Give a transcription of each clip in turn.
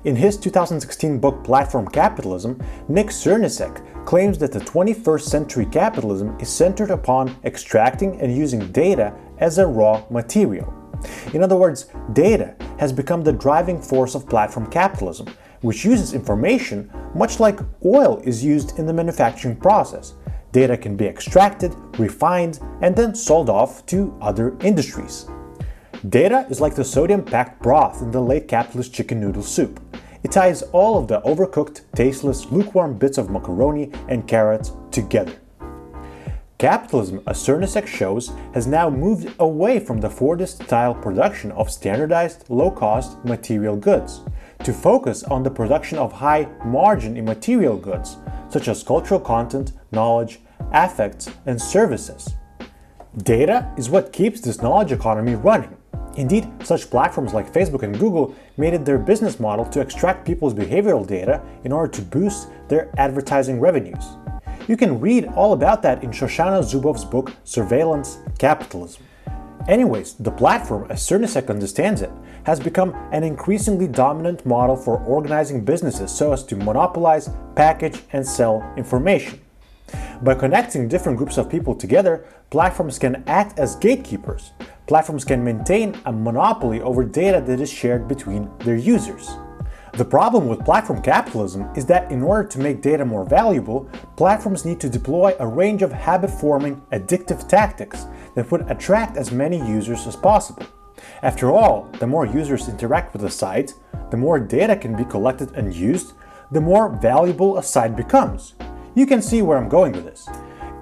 In his 2016 book Platform Capitalism, Srnicek claims that the 21st century capitalism is centered upon extracting and using data as a raw material. In other words, data has become the driving force of platform capitalism, which uses information much like oil is used in the manufacturing process. Data can be extracted, refined, and then sold off to other industries. Data is like the sodium-packed broth in the late capitalist chicken noodle soup. It ties all of the overcooked, tasteless, lukewarm bits of macaroni and carrots together. Capitalism, as Srnicek shows, has now moved away from the Fordist-style production of standardized, low-cost material goods to focus on the production of high-margin immaterial goods, such as cultural content, knowledge, affects, and services. Data is what keeps this knowledge economy running. Indeed, such platforms like Facebook and Google made it their business model to extract people's behavioral data in order to boost their advertising revenues. You can read all about that in Shoshana Zuboff's book Surveillance Capitalism. Anyways, the platform, as Srnicek understands it, has become an increasingly dominant model for organizing businesses so as to monopolize, package, and sell information. By connecting different groups of people together, platforms can act as gatekeepers. Platforms can maintain a monopoly over data that is shared between their users. The problem with platform capitalism is that in order to make data more valuable, platforms need to deploy a range of habit-forming, addictive tactics that would attract as many users as possible. After all, the more users interact with a site, the more data can be collected and used, the more valuable a site becomes. You can see where I'm going with this.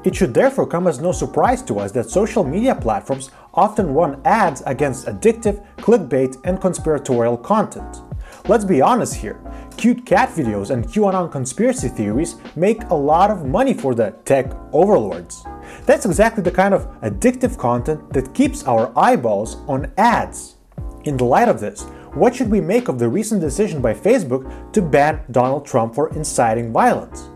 It should therefore come as no surprise to us that social media platforms often run ads against addictive, clickbait, and conspiratorial content. Let's be honest here, cute cat videos and QAnon conspiracy theories make a lot of money for the tech overlords. That's exactly the kind of addictive content that keeps our eyeballs on ads. In the light of this, what should we make of the recent decision by Facebook to ban Donald Trump for inciting violence?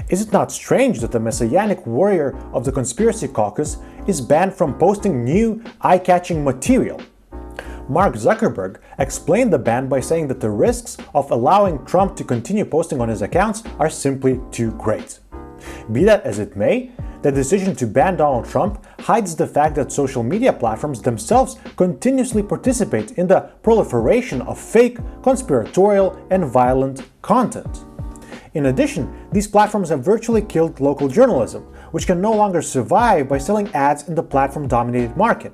Is it not strange that the messianic warrior of the conspiracy caucus is banned from posting new, eye-catching material? Mark Zuckerberg explained the ban by saying that the risks of allowing Trump to continue posting on his accounts are simply too great. Be that as it may, the decision to ban Donald Trump hides the fact that social media platforms themselves continuously participate in the proliferation of fake, conspiratorial, and violent content. In addition, these platforms have virtually killed local journalism, which can no longer survive by selling ads in the platform-dominated market.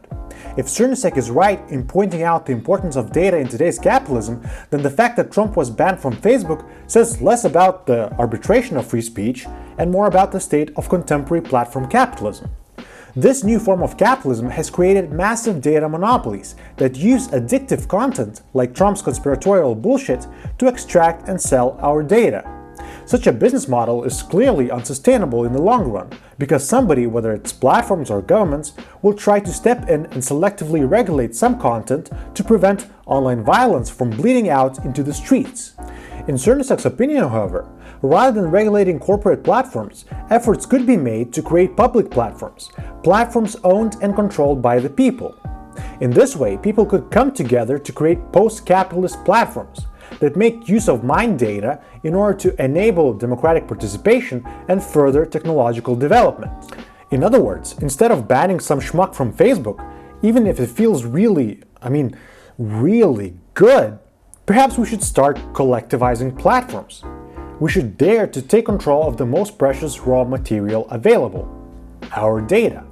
If Srnicek is right in pointing out the importance of data in today's capitalism, then the fact that Trump was banned from Facebook says less about the arbitration of free speech and more about the state of contemporary platform capitalism. This new form of capitalism has created massive data monopolies that use addictive content, like Trump's conspiratorial bullshit, to extract and sell our data. Such a business model is clearly unsustainable in the long run, because somebody, whether it's platforms or governments, will try to step in and selectively regulate some content to prevent online violence from bleeding out into the streets. In Srnicek's opinion, however, rather than regulating corporate platforms, efforts could be made to create public platforms, platforms owned and controlled by the people. In this way, people could come together to create post-capitalist platforms that make use of mined data in order to enable democratic participation and further technological development. In other words, instead of banning some schmuck from Facebook, even if it feels really good, perhaps we should start collectivizing platforms. We should dare to take control of the most precious raw material available, our data.